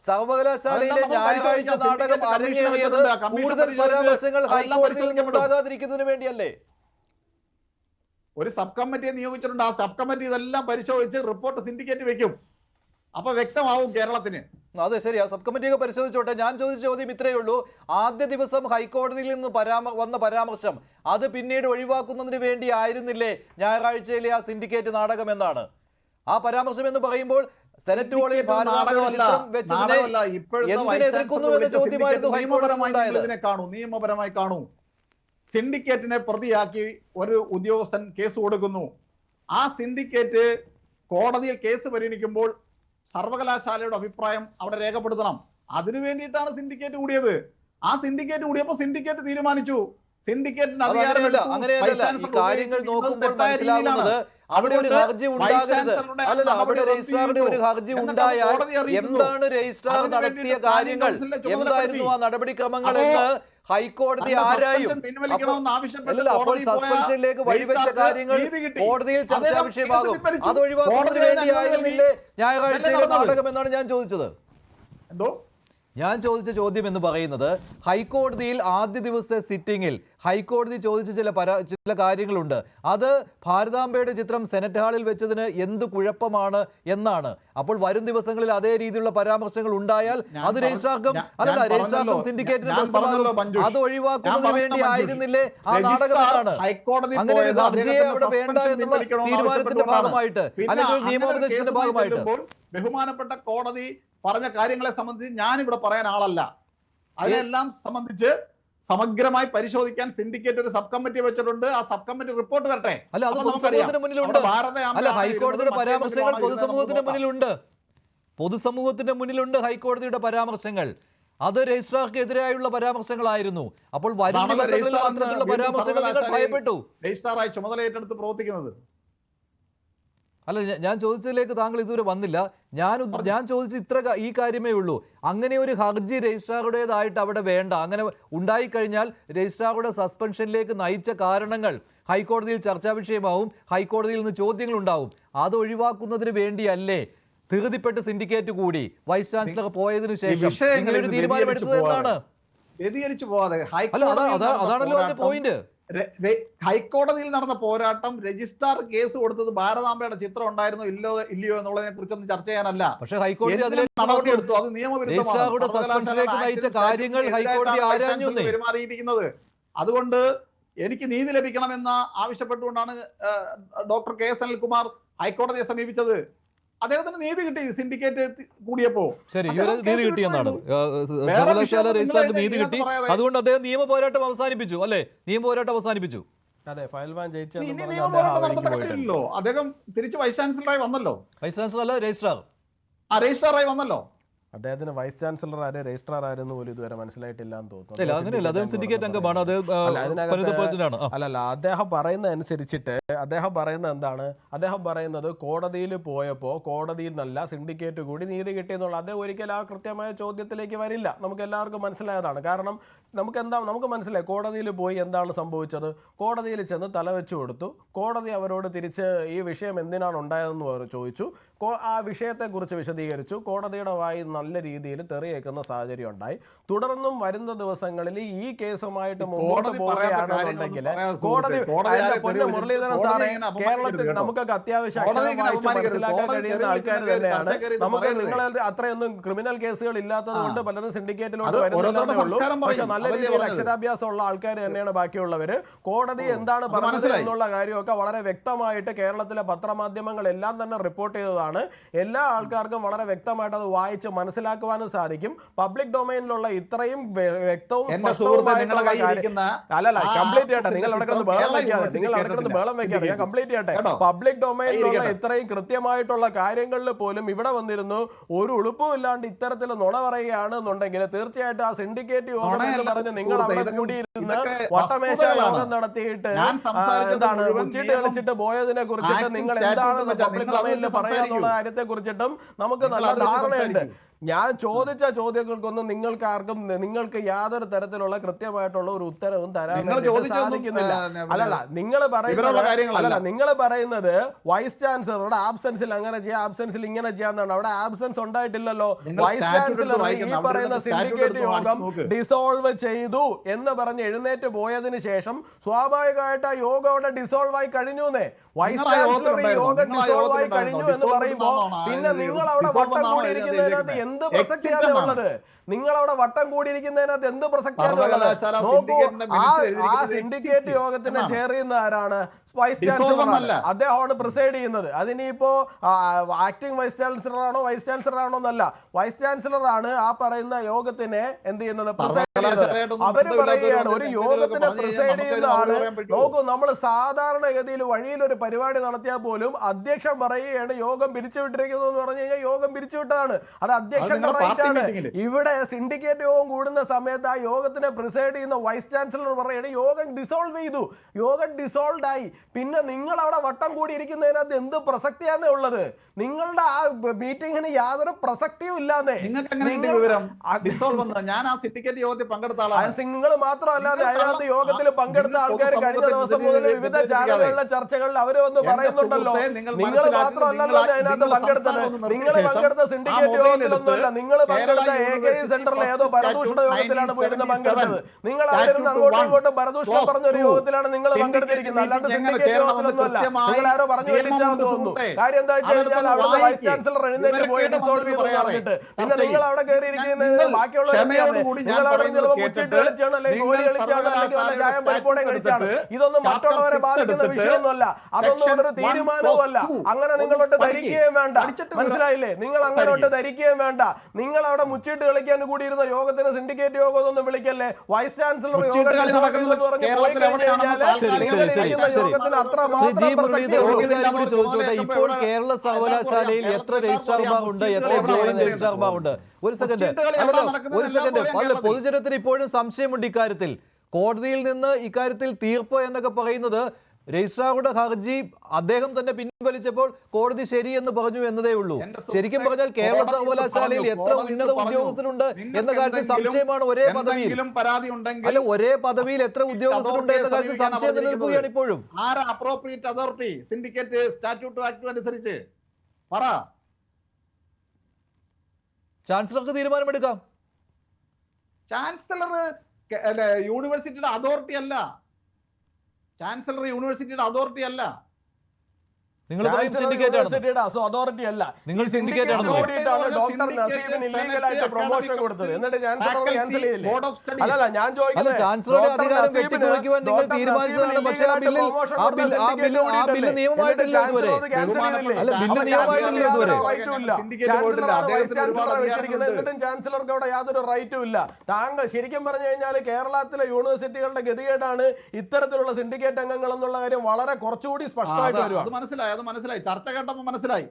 സർവകലാശാലയിലെ ഞായറാഴ്ച നാടകം അരങ്ങേറിയത് കൂടുതൽ പരാമർശങ്ങൾ ഹൈക്കോടതിയിൽ നിന്നുണ്ടാകാതിരിക്കുന്നതിന് വേണ്ടിയല്ലേ? ഒരു സബ് കമ്മിറ്റിയെ നിയോഗിച്ചിട്ടുണ്ട്. ആ സബ് കമ്മിറ്റി ഇതെല്ലാം പരിശോധിച്ച് റിപ്പോർട്ട് സിൻഡിക്കേറ്റ് വെക്കും. അപ്പൊ വ്യക്തമാവും കേരളത്തിന്. അതെ, ശരി. ആ സബ് കമ്മിറ്റിയൊക്കെ പരിശോധിച്ചോട്ടെ. ഞാൻ ചോദിച്ച ചോദ്യം ഇത്രയേ ഉള്ളൂ. ആദ്യ ദിവസം ഹൈക്കോടതിയിൽ നിന്ന് വന്ന പരാമർശം അത് പിന്നീട് ഒഴിവാക്കുന്നതിന് വേണ്ടി ആയിരുന്നില്ലേ ഞായറാഴ്ചയിലെ ആ സിൻഡിക്കേറ്റ് നാടകം എന്നാണ്? ആ പരാമർശം എന്ന് പറയുമ്പോൾ സെനറ്റ് ഹാളിൽ നിയമപരമായി കാണൂ. സിൻഡിക്കേറ്റിനെ പ്രതിയാക്കി ഒരു ഉദ്യോഗസ്ഥൻ കേസ് കൊടുക്കുന്നു. ആ സിൻഡിക്കേറ്റ് കോടതിയിൽ കേസ് പരിഗണിക്കുമ്പോൾ സർവകലാശാലയുടെ അഭിപ്രായം അവിടെ രേഖപ്പെടുത്തണം. അതിനു വേണ്ടിയിട്ടാണ് സിൻഡിക്കേറ്റ് കൂടിയത്. ആ സിൻഡിക്കേറ്റ് കൂടിയപ്പോൾ സിൻഡിക്കേറ്റ് തീരുമാനിച്ചു. സിൻഡിക്കേറ്റിന് കാര്യങ്ങൾ നോക്കുമ്പോൾ മനസ്സിലാവുന്നത് അവിടെ ഒരു ഹർജി ഉണ്ടാകരുത്. അല്ലല്ല, അവിടെ രജിസ്ട്രാറുടെ ഒരു ഹർജി ഉണ്ടായാൽ എന്താണ് രജിസ്ട്രാർ നടത്തിയ കാര്യങ്ങൾ, എന്തായിരുന്നു ആ നടപടിക്രമങ്ങൾ എന്ന് ഹൈക്കോടതി ആരായും. അപ്പോൾ സസ്പെൻഷനിലേക്ക് വഴിവെച്ച കാര്യങ്ങൾ കോടതിയിൽ ചർച്ചാ വിഷയമാകും. അത് ഒഴിവാക്കുന്നതിന് വേണ്ടിയായിരുന്നില്ലേ ഞായറാഴ്ചയിലെ നാടകം എന്നാണ് ഞാൻ ചോദിച്ചത്. ഞാൻ ചോദിച്ച ചോദ്യം എന്ന് പറയുന്നത്, ഹൈക്കോടതിയിൽ ആദ്യ ദിവസത്തെ സിറ്റിംഗിൽ ഹൈക്കോടതി ചോദിച്ച ചില കാര്യങ്ങളുണ്ട്. അത് ഭാരതാംബയുടെ ചിത്രം സെനറ്റ് ഹാളിൽ വെച്ചതിന് എന്ത് കുഴപ്പമാണ് എന്നാണ്. അപ്പോൾ വരും ദിവസങ്ങളിൽ അതേ രീതിയിലുള്ള പരാമർശങ്ങൾ ഉണ്ടായാൽ അത് രജിസ്ട്രാർക്കും സിൻഡിക്കേറ്റിനും അത് ഒഴിവാക്കുന്നതിന് വേണ്ടി ആയിരുന്നില്ലേ ആ നാടകം എന്നാണ്. അങ്ങനെ ഒരു ഹർജിയെ അവിടെ വേണ്ട എന്നുള്ള തീരുമാനത്തിന്റെ ഭാഗമായിട്ട് അല്ലെങ്കിൽ നിയമോപദേശത്തിന്റെ ഭാഗമായിട്ട് ബഹുമാനപ്പെട്ട കോടതി പറഞ്ഞ കാര്യങ്ങളെ സംബന്ധിച്ച് ഞാനിവിടെ പറയാൻ ആളല്ല. അതിനെല്ലാം സംബന്ധിച്ച് സമഗ്രമായി പരിശോധിക്കാൻ സിൻഡിക്കേറ്റ് ഒരു സബ് കമ്മിറ്റി വെച്ചിട്ടുണ്ട്. ആ സബ് കമ്മിറ്റി റിപ്പോർട്ട് വരട്ടെ. അല്ല, അത് പൊതുസമൂഹത്തിന് മുന്നിലുണ്ട്. അല്ല, ഹൈക്കോടതിയുടെ പരാമർശങ്ങൾ പൊതുസമൂഹത്തിന്റെ മുന്നിലുണ്ട്. പൊതുസമൂഹത്തിന്റെ മുന്നിലുണ്ട് ഹൈക്കോടതിയുടെ പരാമർശങ്ങൾ. അത് രജിസ്ട്രാർക്ക് എതിരായുള്ള പരാമർശങ്ങളായിരുന്നു. അപ്പോൾ വരും ദിവസങ്ങളിൽ അത്തരത്തിലുള്ള പരാമർശങ്ങൾ നിങ്ങൾ ഭയപ്പെട്ടു. രജിസ്ട്രാറായി ചുമതല ഏറ്റെടുത്ത് പ്രവർത്തിക്കുന്നത്. അല്ല, ഞാൻ ചോദിച്ചതിലേക്ക് താങ്കൾ ഇതുവരെ വന്നില്ല. ഞാൻ ചോദിച്ച ഈ കാര്യമേ ഉള്ളൂ. അങ്ങനെ ഒരു ഹർജി രജിസ്ട്രാറുടേതായിട്ട് അവിടെ വേണ്ട. അങ്ങനെ ഉണ്ടായിക്കഴിഞ്ഞാൽ രജിസ്ട്രാറുടെ സസ്പെൻഷനിലേക്ക് നയിച്ച കാരണങ്ങൾ ഹൈക്കോടതിയിൽ ചർച്ചാ വിഷയമാവും. ഹൈക്കോടതിയിൽ നിന്ന് ചോദ്യങ്ങൾ ഉണ്ടാവും. അത് ഒഴിവാക്കുന്നതിന് വേണ്ടിയല്ലേ ധൃതിപ്പെട്ട് സിൻഡിക്കേറ്റ് കൂടി വൈസ് ചാൻസലർ പോയതിനു ശേഷം ഇങ്ങനെ ഒരു തീരുമാനമെടുത്തത് എന്നാണ്. വ്യതിചലിച്ചു പോവാതെ അതാണല്ലോ അതിന്റെ പോയിന്റ്. ഹൈക്കോടതിയിൽ നടന്ന പോരാട്ടം രജിസ്ട്രാർ കേസ് കൊടുത്തത് ഭാരതാംബയുടെ ചിത്രം ഉണ്ടായിരുന്നോ ഇല്ലയോ എന്നുള്ളതിനെ കുറിച്ചൊന്നും ചർച്ച ചെയ്യാനല്ല. പക്ഷേ ഹൈക്കോടതി നടപടിയെടുത്തു. അത് നിയമവിരുദ്ധമാണ് പെരുമാറിയിരിക്കുന്നത്. അതുകൊണ്ട് എനിക്ക് നീതി ലഭിക്കണമെന്ന് ആവശ്യപ്പെട്ടുകൊണ്ടാണ് ഡോക്ടർ കെ എസ് അനിൽകുമാർ ഹൈക്കോടതിയെ സമീപിച്ചത്. അദ്ദേഹത്തിന് നീതി കിട്ടി. സിൻഡിക്കേറ്റ് കൂടിയപ്പോ നീതി കിട്ടിയെന്നാണ് സർവകലാശാല രജിസ്ട്രാറിന് നീതി കിട്ടി. അതുകൊണ്ട് അദ്ദേഹം നിയമ പോരാട്ടം അവസാനിപ്പിച്ചു. അല്ലെ, നിയമ പോരാട്ടം അവസാനിപ്പിച്ചു. നിയമപോരാട്ടം അദ്ദേഹം തിരിച്ച് വൈസ് ചാൻസലറായി വന്നല്ലോ. വൈസ് ചാൻസലർ അല്ല, രജിസ്ട്രാർ. രജിസ്ട്രാറായി വന്നല്ലോ. അദ്ദേഹത്തിന് വൈസ് ചാൻസലർ ആരെ രജിസ്ട്രാർ ആരെന്ന് പോലും ഇതുവരെ മനസ്സിലായിട്ടില്ല എന്ന് തോന്നുന്നു. അല്ലല്ല, അദ്ദേഹം പറയുന്ന അനുസരിച്ചിട്ട് അദ്ദേഹം പറയുന്നത് എന്താണ്? അദ്ദേഹം പറയുന്നത് കോടതിയിൽ പോയപ്പോൾ കോടതിയിൽ നിന്നല്ല സിൻഡിക്കേറ്റ് കൂടി നീതി കിട്ടിയെന്നുള്ള. അദ്ദേഹം ഒരിക്കലും ആ കൃത്യമായ ചോദ്യത്തിലേക്ക് വരില്ല. നമുക്ക് എല്ലാവർക്കും മനസ്സിലായതാണ്. കാരണം നമുക്ക് മനസ്സിലായി കോടതിയിൽ പോയി എന്താണ് സംഭവിച്ചത്. കോടതിയിൽ ചെന്ന് തലവെച്ചു കൊടുത്തു. കോടതി അവരോട് തിരിച്ച് ഈ വിഷയം എന്തിനാണ് ഉണ്ടായതെന്ന് ചോദിച്ചു. ആ വിഷയത്തെക്കുറിച്ച് വിശദീകരിച്ചു. കോടതിയുടെ വായി നല്ല രീതിയിൽ തെറിയേക്കുന്ന സാഹചര്യം ഉണ്ടായി. തുടർന്നും വരുന്ന ദിവസങ്ങളിൽ ഈ കേസുമായിട്ട് മുമ്പോട്ട് പോവുകയാണെന്നുണ്ടെങ്കിൽ കോടതി മുരളീധരൻ സാറേ, കേരളത്തിൽ നമുക്കൊക്കെ അത്യാവശ്യം അക്ഷരം വായിച്ച് മനസ്സിലാക്കാൻ കഴിയുന്ന ആൾക്കാർ തന്നെയാണ്. നമുക്ക് നിങ്ങൾ അത്രയൊന്നും ക്രിമിനൽ കേസുകൾ ഇല്ലാത്തത് കൊണ്ട് പലരും സിൻഡിക്കേറ്റിലോട്ട് വരുന്നതേ ഉള്ളൂ. പക്ഷെ നല്ല രീതിയിൽ അക്ഷരാഭ്യാസം ഉള്ള ആൾക്കാർ തന്നെയാണ് ബാക്കിയുള്ളവര്. കോടതി എന്താണ് പറഞ്ഞത് എന്നുള്ള കാര്യമൊക്കെ വളരെ വ്യക്തമായിട്ട് കേരളത്തിലെ പത്രമാധ്യമങ്ങൾ എല്ലാം തന്നെ റിപ്പോർട്ട് ചെയ്തതാണ്. എല്ലാ ആൾക്കാർക്കും വളരെ വ്യക്തമായിട്ട് അത് വായിച്ച് മനസ്സിലാക്കുവാനും സാധിക്കും. പബ്ലിക് ഡൊമൈനിലുള്ള ഇത്രയും വ്യക്തവും അല്ലല്ല, കംപ്ലീറ്റ് ചെയ്യട്ടെ. നിങ്ങൾ നടക്കുന്നത് ബഹളം വെക്കാതെ ഞാൻ കംപ്ലീറ്റ് ചെയ്യട്ടെ. പബ്ലിക് ഡൊമൈനിലുള്ള ഇത്രയും കൃത്യമായിട്ടുള്ള കാര്യങ്ങളിൽ പോലും ഇവിടെ വന്നിരുന്നു ഒരു ഉളുപ്പും ഇല്ലാണ്ട് ഇത്തരത്തിൽ നുണ പറയുകയാണെന്നുണ്ടെങ്കിൽ തീർച്ചയായിട്ടും ആ സിൻഡിക്കേറ്റ് യോഗം എന്ന് പറഞ്ഞ് നിങ്ങൾ അവിടെ കൂടിയിരുന്ന് വട്ടമേശ യോഗം നടത്തിയിട്ട് എന്താണ് ഉച്ചിട്ട് കളിച്ചിട്ട് പോയതിനെ കുറിച്ചിട്ട് നിങ്ങൾ എന്താണ് പബ്ലിക് ഡൊമൈനിൽ പറയാനുള്ള കാര്യത്തെ കുറിച്ചിട്ടും നമുക്ക് നല്ല ധാരണയുണ്ട്. ഞാൻ ചോദിച്ച ചോദ്യങ്ങൾക്കൊന്നും നിങ്ങൾക്ക് യാതൊരു തരത്തിലുള്ള കൃത്യമായിട്ടുള്ള ഒരു ഉത്തരവും തരാൻ സാധിക്കുന്നില്ല. അല്ലല്ല, നിങ്ങൾ പറയുന്നത് വൈസ് ചാൻസലറുടെ ആബ്സെൻസിൽ അങ്ങനെ ചെയ്യാം, ആബ്സെൻസിൽ ഇങ്ങനെ ചെയ്യാന്നാണ്. അവിടെ ആബ്സെൻസ് ഉണ്ടായിട്ടില്ലല്ലോ. വൈസ് ചാൻസലർ ഈ പറയുന്ന സിൻഡിക്കേറ്റ് യോഗം ഡിസോൾവ് ചെയ്തു എന്ന് പറഞ്ഞ് എഴുന്നേറ്റ് പോയതിനു ശേഷം സ്വാഭാവികമായിട്ട് ആ യോഗം അവിടെ ഡിസോൾവ് ആയി കഴിഞ്ഞുന്നേ. വൈസ് ചാൻസലർ ഈ യോഗം ഡിസോൾവ് ആയി കഴിഞ്ഞു എന്ന് പറയുമ്പോ പിന്നെ നിങ്ങൾ അവിടെ വട്ടം കൂടിയിരിക്കുന്നതിനകത്ത് എന്ത് പ്രസക്തിയാണ് ഉള്ളത്? നിങ്ങളവിടെ വട്ടം കൂടിയിരിക്കുന്നതിനകത്ത് എന്ത് പ്രസക്തിയാണ് ഉള്ളത്? നോക്കൂ, ആ സിൻഡിക്കേറ്റ് യോഗത്തിന് ചെയർ ചെയ്യുന്ന ആരാണ്? Vice chancellor. അദ്ദേഹമാണ് പ്രിസൈഡ് ചെയ്യുന്നത്. അതിനിപ്പോ ആക്ടിംഗ് വൈസ് ചാൻസലർ ആണോ വൈസ് ചാൻസലർ ആണോ എന്നല്ല, വൈസ് ചാൻസലർ ആണ് ആ പറയുന്ന യോഗത്തിനെ എന്ത് ചെയ്യുന്നത്? അവര് പറയുകയാണ് ഒരു യോഗത്തിന് പ്രിസൈഡ് ചെയ്യുന്ന ആള്. നോക്കൂ, നമ്മൾ സാധാരണഗതിയിൽ വഴിയിൽ ഒരു പരിപാടി നടത്തിയാൽ പോലും അധ്യക്ഷൻ പറയുകയാണ് യോഗം പിരിച്ചുവിട്ടിരിക്കുന്നു എന്ന് പറഞ്ഞു കഴിഞ്ഞാൽ യോഗം പിരിച്ചുവിട്ടതാണ്. അത് അധ്യക്ഷന്റെ റൈറ്റാണ്. ഇവിടെ സിൻഡിക്കേറ്റ് യോഗം കൂടുന്ന സമയത്ത് ആ യോഗത്തിനെ പ്രിസൈഡ് ചെയ്യുന്ന വൈസ് ചാൻസലർ പറയുകയാണ് യോഗം ഡിസോൾവ് ചെയ്തു, യോഗം ഡിസോൾവ് ആയി. പിന്നെ നിങ്ങൾ അവിടെ വട്ടം കൂടിയിരിക്കുന്നതിനകത്ത് എന്ത് പ്രസക്തിയാണ് ഉള്ളത്? നിങ്ങളുടെ ആ മീറ്റിംഗിന് യാതൊരു പ്രസക്തിയും ഇല്ലാന്നേ. ഞാൻ ആ സിൻഡിക്കേറ്റ് യോഗത്തിൽ പങ്കെടുത്ത ആളാണ്. നിങ്ങൾ മാത്രമല്ലാതെ അതിനകത്ത് യോഗത്തിൽ പങ്കെടുത്ത ആൾക്കാർ കഴിഞ്ഞ ദിവസം മുതൽ വിവിധ ചാനലുകളിലെ ചർച്ചകളിൽ അവര് വന്ന് പറയുന്നുണ്ടല്ലോ. നിങ്ങൾ മാത്രമല്ലല്ലോ അതിനകത്ത് പങ്കെടുത്തത്. നിങ്ങൾ പങ്കെടുത്ത സിൻഡിക്കേറ്റ് യോഗത്തിലൊന്നുമല്ല, നിങ്ങൾ പങ്കെടുത്ത AKE സെന്ററിലെ ഏതോ പരദൂഷണ യോഗത്തിലാണ് പോയിരുന്ന പങ്കെടുത്തത്. നിങ്ങൾ ആയിരുന്നു അങ്ങോട്ടും ഇങ്ങോട്ടും പരദൂഷണം പറഞ്ഞൊരു യോഗത്തിലാണ് നിങ്ങൾ പങ്കെടുത്തിരിക്കുന്നത്, അല്ലാണ്ട് സിൻഡിക്കേറ്റ് യോഗത്തിലൊന്നുമല്ല. നിങ്ങൾ ആരോ പറഞ്ഞു വെച്ചാന്ന് തോന്നുന്നു. കാര്യം എന്താ വെച്ച് കഴിഞ്ഞാൽ അവിടുത്തെ വൈസ് ചാൻസലർ എഴുന്നേറ്റ് പോയി ഡിസോൾവ് ചെയ്തു പറഞ്ഞിട്ട് പിന്നെ നിങ്ങൾ അവിടെ കയറിയിരിക്കുന്നത് ബാക്കിയുള്ളവരൊക്കെയാണ്. നിങ്ങൾ അവിടെ ചിലപ്പോൾ മുച്ചിട്ട് കളിച്ചാണ്, അല്ലെങ്കിൽ ഗോലി കളിച്ചാണ്, അല്ലെങ്കിൽ വല്ല ചായം പരിപ്പോടെ കളിച്ചാണ്. ഇതൊന്നും മറ്റുള്ളവരെ ബാധിക്കുന്ന വിഷയമൊന്നുമല്ല, അതൊന്നും ഒരു തീരുമാനവുമല്ല. അങ്ങനെ നിങ്ങളോട്ട് ധരിക്കുകയും വേണ്ട, മനസ്സിലായില്ലേ? നിങ്ങൾ അങ്ങോട്ട് ധരിക്കുകയും വേണ്ട. നിങ്ങൾ അവിടെ മുച്ചിട്ട് കളിക്കാൻ കൂടിയിരുന്ന യോഗത്തിന് സിൻഡിക്കേറ്റ് യോഗം ഒന്നും വിളിക്കല്ലേ. വൈസ് ചാൻസലർ യോഗത്തിന് അത്ര ഇപ്പോൾ കേരള സർവകലാശാലയിൽ എത്ര രജിസ്ട്രാർമാരുണ്ട്, എത്ര ജോയിന്റ് രജിസ്ട്രാർമാരുണ്ട്? ഒരു സെക്കൻഡ് അല്ല, പൊതുജനത്തിന് ഇപ്പോഴും സംശയമുണ്ട് ഇക്കാര്യത്തിൽ. കോടതിയിൽ നിന്ന് ഇക്കാര്യത്തിൽ തീർപ്പ് എന്നൊക്കെ പറയുന്നത് രജിസ്ട്രാറുടെ ഹർജി അദ്ദേഹം തന്നെ പിൻവലിച്ചപ്പോൾ കോടതി ശരിയെന്ന് പറഞ്ഞു എന്നതേ ഉള്ളൂ. ശരിക്കും പറഞ്ഞാൽ കേരള സർവകലാശാലയിൽ എത്ര ഉന്നത ഉദ്യോഗസ്ഥരുണ്ട് എന്ന കാര്യത്തിൽ സംശയമാണ്. ഒരേ പദവിയിൽ അല്ല, ഒരേ പദവിയിൽ എത്ര ഉദ്യോഗസ്ഥരുണ്ട് എന്ന കാര്യത്തിൽ സംശയം നിലനിൽക്കുകയാണ് ഇപ്പോഴും. Appropriate authority syndicate statute act അനുസരിച്ച് പറ. ചാൻസലർക്ക് തീരുമാനമെടുക്കാം. ചാൻസലർ യൂണിവേഴ്സിറ്റിയുടെ അതോറിറ്റി അല്ല. ചാൻസലർ യൂണിവേഴ്സിറ്റിയുടെ അതോറിറ്റി അല്ല. നിങ്ങൾ അതോറിറ്റി അല്ല. നിങ്ങൾ സിൻഡിക്കേറ്റ് ആണ്. ഡോക്ടർ നസീബിന് ഇല്ലീഗലായിട്ട് പ്രൊമോഷൻ കൊടുത്തത്, എന്നിട്ട് ചാൻസലർ ക്യാൻസൽ ചെയ്തില്ലേ? അല്ലല്ല, ഞാൻ ചോദിക്കുന്നത് ചാൻസലറുടെ അധികാരം വെട്ടിക്കുറയ്ക്കുവാൻ നിങ്ങൾ തീരുമാനിച്ചതാണ്. പക്ഷേ ആ ബില്ല് നിയമമായിട്ടില്ല ഇതുവരെ. അല്ല, ബില്ല് നിയമമായിട്ടില്ല ഇതുവരെ. എന്നിട്ടും ചാൻസലർക്ക് അവിടെ യാതൊരു റൈറ്റും ഇല്ല. താങ്കൾ ശരിക്കും പറഞ്ഞു കഴിഞ്ഞാൽ കേരളത്തിലെ യൂണിവേഴ്സിറ്റികളുടെ ഗതികേടാണ് ഇത്തരത്തിലുള്ള സിൻഡിക്കേറ്റ് അംഗങ്ങൾ എന്നുള്ള കാര്യം വളരെ കുറച്ചുകൂടി സ്പഷ്ടമായിട്ട് വരും. അത് മനസ്സിലായി, ചർച്ച കേട്ടപ്പോൾ മനസ്സിലായി.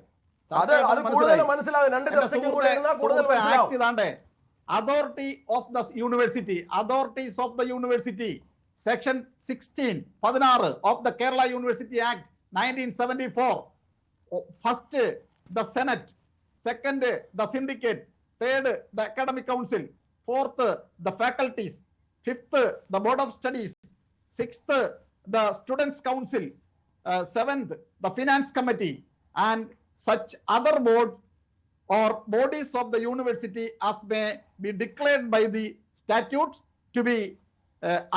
Authority of the university, authorities of the university, section 16 of the Kerala university act 1974. First the senate, second the syndicate, third the academic council, fourth the faculties, fifth the board of studies, sixth the students council, seventh the finance committee, and such other board or bodies of the university as may be declared by the statutes to be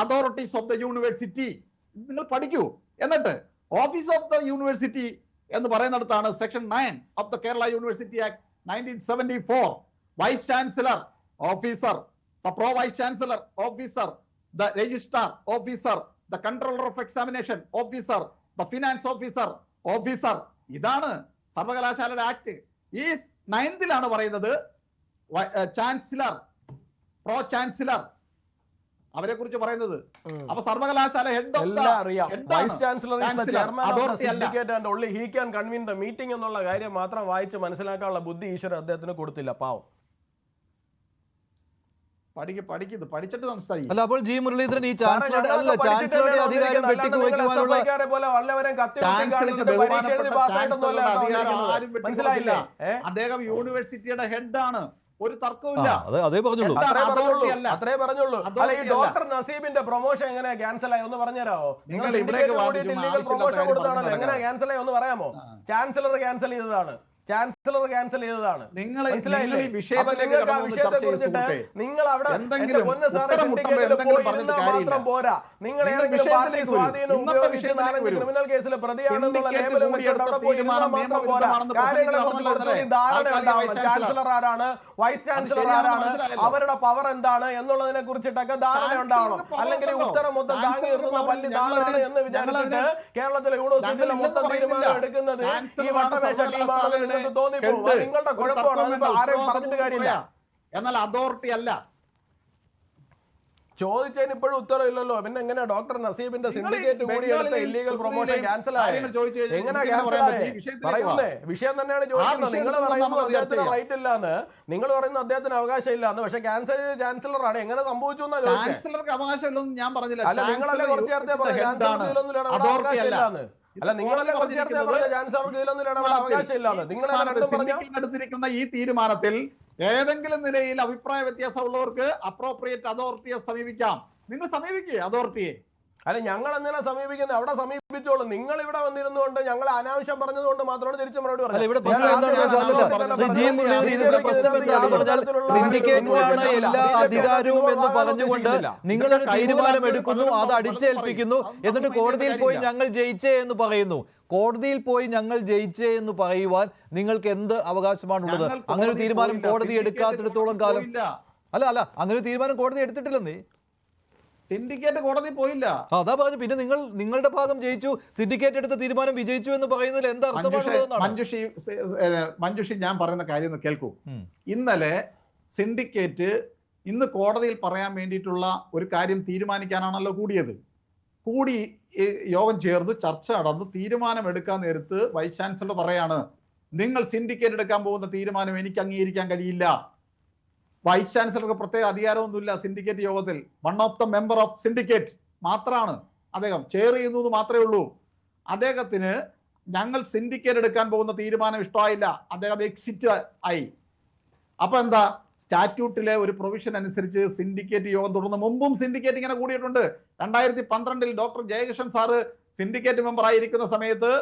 authorities of the university. നിങ്ങൾ പഠിക്കൂ. എന്നിട്ട് office of the university എന്ന് പറയുന്നിടത്താണ് section 9 of the Kerala university act 1974. Vice chancellor officer, the pro vice chancellor officer, the registrar officer, the controller of examination officer, the finance officer. ഇതാണ് സർവകലാശാലയുടെ act. ഈ 9th പറയുന്നത് chancellor, pro chancellor, അവരെ കുറിച്ച് പറയുന്നത്. അപ്പൊ സർവകലാശാല head of the vice chancellor is the chairman of the syndicate and only he can convene the meeting എന്നുള്ള കാര്യം മാത്രം വായിച്ച് മനസ്സിലാക്കാനുള്ള ബുദ്ധി ഈശ്വരൻ അദ്ദേഹത്തിന് കൊടുത്തില്ല. പാവം. പഠിച്ചിട്ട് സംസാരിക്കും. അല്ല, അപ്പോൾ ജി മുരളീധരൻ ഈ ചാൻസലറുടെ അധികാരം വെട്ടിക്കുറയ്ക്കുവാനുള്ള മനസ്സിലായില്ല. അദ്ദേഹം യൂണിവേഴ്സിറ്റിയുടെ ഹെഡാണ്, ഒരു തർക്കവുമില്ല. അതേ പറഞ്ഞുള്ളൂ. അത്രേ പറഞ്ഞുള്ളൂ. അല്ല, ഈ ഡോക്ടർ നസീബിന്റെ പ്രൊമോഷൻ എങ്ങനെ ക്യാൻസൽ ആയി ഒന്ന് പറഞ്ഞുതരാമോ? നിങ്ങൾ പ്രൊമോഷൻ കൊടുത്താണല്ലോ, എങ്ങനെ ക്യാൻസൽ ആയി ഒന്ന് പറയാമോ? ചാൻസലർ ക്യാൻസൽ ചെയ്തതാണ്. ചാൻസലർ ക്യാൻസൽ ചെയ്തതാണ്. നിങ്ങൾ മനസ്സിലായില്ലേ? ഈ വിഷയത്തിലേക്ക് നിങ്ങൾക്ക് ആ കടന്നു വിഷയത്തെ ചർച്ച ചെയ്യൂ കുറിച്ചിട്ട് സുഹൃത്തേ. നിങ്ങൾ അവിടെ എന്തെങ്കിലും പൊന്ന സാറേ ഉത്തരം മുട്ടുമ്പോൾ സിൻഡിക്കേറ്റിൽ എന്തെങ്കിലും പോയി പറഞ്ഞിട്ട് ഇരുന്നാൽ മാത്രം കാര്യമില്ല. പോരാ. നിങ്ങൾ നിങ്ങൾ ഏതെങ്കിലും പാർട്ടി വിഷയത്തിലേക്ക് വരൂ. സ്വാധീനം ഇന്നത്തെ ഉപയോഗിച്ച് വിഷയത്തിലേക്ക് നാലഞ്ച് വരൂ. ക്രിമിനൽ കേസിൽ പ്രതിയാണെന്നുള്ള സിൻഡിക്കേറ്റ് ലേബലും വെച്ചുകൊണ്ട് കൂടിയെടുത്ത അവിടെ പോയി ഇരുന്നാൽ തീരുമാനം മാത്രം പോരാ. നിയമവിരുദ്ധമാണെന്ന് കാര്യങ്ങളെ കുറിച്ച് പ്രസംഗിച്ചതാണല്ലോ കുറച്ചുകൂടി ധാരണ താൽക്കാലിക ഉണ്ടാവണം. വൈസ് ചാൻസലർ ആരാണ്, വൈസ് ചാൻസലർ ശരിയാണെന്ന് ആരാണ്, മനസ്സിലായല്ലോ. അവരുടെ പവർ എന്താണ് എന്നുള്ളതിനെ കുറിച്ചിട്ടൊക്കെ ധാരണ ഉണ്ടാവണം. ചാൻസലർക്ക് അല്ലെങ്കിൽ power ഉത്തരം മൊത്തം ഉണ്ടല്ലോ. താങ്ങി നിർത്തുന്ന പള്ളി ഞങ്ങളതിനെ- താളാണ് എന്ന് വിചാരിച്ചിട്ട് കേരളത്തിലെ യൂണിവേഴ്സിറ്റിയിലെ മൊത്തം തീരുമാനം എടുക്കുന്നത് ഈ വട്ടമേശ ടീമാണെന്ന് നിങ്ങൾക്ക് തോന്നിപ്പോകും. അത് നിങ്ങളുടെ കുഴപ്പമാണ്. അതിപ്പോ ആരെയും പറഞ്ഞിട്ട് കാര്യമില്ല. എന്നാൽ അതോറിറ്റി അല്ല. ചോദിച്ചതിന് ഇപ്പോഴും ഉത്തരവില്ലല്ലോ. പിന്നെ എങ്ങനെയാ ഡോക്ടർ നസീബിന്റെ സിൻഡിക്കേറ്റ് കൂടി എടുത്ത ഇല്ലീഗൽ പ്രൊമോഷൻ ക്യാൻസൽ ആയത്? എങ്ങനെ ക്യാൻസൽ ആയേ? പറയുന്നേ വിഷയം തന്നെയാണ് ചോദിക്കുന്നത്. നിങ്ങൾ പറയുന്നത് അദ്ദേഹത്തിന് റൈറ്റ് ഇല്ലാന്ന്, നിങ്ങൾ പറയുന്നത് അദ്ദേഹത്തിന് അവകാശം ഇല്ലാന്ന്. പക്ഷെ ക്യാൻസൽ ചെയ്ത ചാൻസലറാണ്. എങ്ങനെ സംഭവിച്ചു എന്നാ ചോദിച്ചത്? ചാൻസലർക്ക് അവകാശമില്ലെന്ന് ഞാൻ പറഞ്ഞില്ല. അല്ല, നിങ്ങളല്ലേ കുറച്ച് നേരത്തെ പറഞ്ഞു ചാൻസലർക്ക് ഇതിലൊന്നും ഇടപെടാൻ അവകാശം ഇല്ലാന്ന്. അല്ല, നിങ്ങളല്ലേ കുറച്ച് നേരത്തെ പറഞ്ഞു ചാൻസലർക്ക് ഇതിലൊന്നും ഇടപെടാൻ അവകാശം ഇല്ലാന്ന്. നിങ്ങൾ എടുത്തിരിക്കുന്ന ഈ തീരുമാനത്തിൽ ഏതെങ്കിലും നിലയിൽ അഭിപ്രായ വ്യത്യാസമുള്ളവർക്ക് അപ്രോപ്രിയേറ്റ് അതോറിറ്റിയെ സമീപിക്കാം. നിങ്ങൾ സമീപിക്കുക അതോറിറ്റിയെ. അല്ല, ഞങ്ങൾ എന്തിനാ സമീപിക്കുന്നത്? അവിടെ സമീപിച്ചോളൂ. നിങ്ങൾ ഇവിടെ വന്നിരുന്നുകൊണ്ട് ഞങ്ങൾ അനാവശ്യം പറഞ്ഞതുകൊണ്ട് മാത്രമാണ് തിരിച്ചു മറുപടി പറഞ്ഞത്. സിൻഡിക്കേറ്റിനാണ് എല്ലാ അധികാരവും എന്ന് പറഞ്ഞുകൊണ്ട് നിങ്ങളൊരു തീരുമാനം എടുക്കുന്നു, അത് അടിച്ചേൽപ്പിക്കുന്നു, എന്നിട്ട് കോടതിയിൽ പോയി ഞങ്ങൾ ജയിച്ചേ എന്ന് പറയുന്നു. കോടതിയിൽ പോയി ഞങ്ങൾ ജയിച്ചേ എന്ന് പറയുവാൻ നിങ്ങൾക്ക് എന്ത് അവകാശമാണുള്ളത്? അങ്ങനെ ഒരു തീരുമാനം കോടതി എടുക്കാത്തിടത്തോളം കാലം അല്ല അങ്ങനെ ഒരു തീരുമാനം കോടതി എടുത്തിട്ടില്ലെന്നേ. സിൻഡിക്കേറ്റ് കോടതി പോയില്ല. അതാ പറഞ്ഞു. പിന്നെ നിങ്ങളുടെ ഭാഗം ജയിച്ചു, സിൻഡിക്കേറ്റ് എടുത്ത തീരുമാനം വിജയിച്ചു എന്ന് പറയുന്നതിൽ എന്താ അർത്ഥമാണ്? മഞ്ജുഷി, ഞാൻ പറയുന്ന കാര്യം ഒന്ന് കേൾക്കൂ. ഇന്നലെ സിൻഡിക്കേറ്റ് ഇന്ന് കോടതിയിൽ പറയാൻ വേണ്ടിയിട്ടുള്ള ഒരു കാര്യം തീരുമാനിക്കാനാണല്ലോ കൂടിയത്. കൂടി യോഗം ചേർന്ന് ചർച്ച നടന്ന് തീരുമാനം എടുക്കാൻ നേരത്ത് വൈസ് ചാൻസലർ പറയാണ്, നിങ്ങൾ സിൻഡിക്കേറ്റ് എടുക്കാൻ പോകുന്ന തീരുമാനം എനിക്ക് അംഗീകരിക്കാൻ കഴിയില്ല. വൈസ് ചാൻസലർക്ക് പ്രത്യേക അധികാരമൊന്നുമില്ല സിൻഡിക്കേറ്റ് യോഗത്തിൽ. One of the member of syndicate മാത്രമാണ് അദ്ദേഹം. ചെയർ ചെയ്യുന്നത് മാത്രമേ ഉള്ളൂ. അദ്ദേഹത്തിന് ഞങ്ങൾ സിൻഡിക്കേറ്റ് എടുക്കാൻ പോകുന്ന തീരുമാനം ഇഷ്ടമായില്ല. അദ്ദേഹം എക്സിറ്റ് ആയി. അപ്പൊ എന്താ, സ്റ്റാറ്റ്യൂട്ടിലെ ഒരു പ്രൊവിഷൻ അനുസരിച്ച് സിൻഡിക്കേറ്റ് യോഗം തുടർന്ന് മുമ്പും സിൻഡിക്കേറ്റ് ഇങ്ങനെ കൂടിയിട്ടുണ്ട്. 2012 doctor Jayakrishnan sir syndicate member ആയിരിക്കുന്ന സമയത്ത്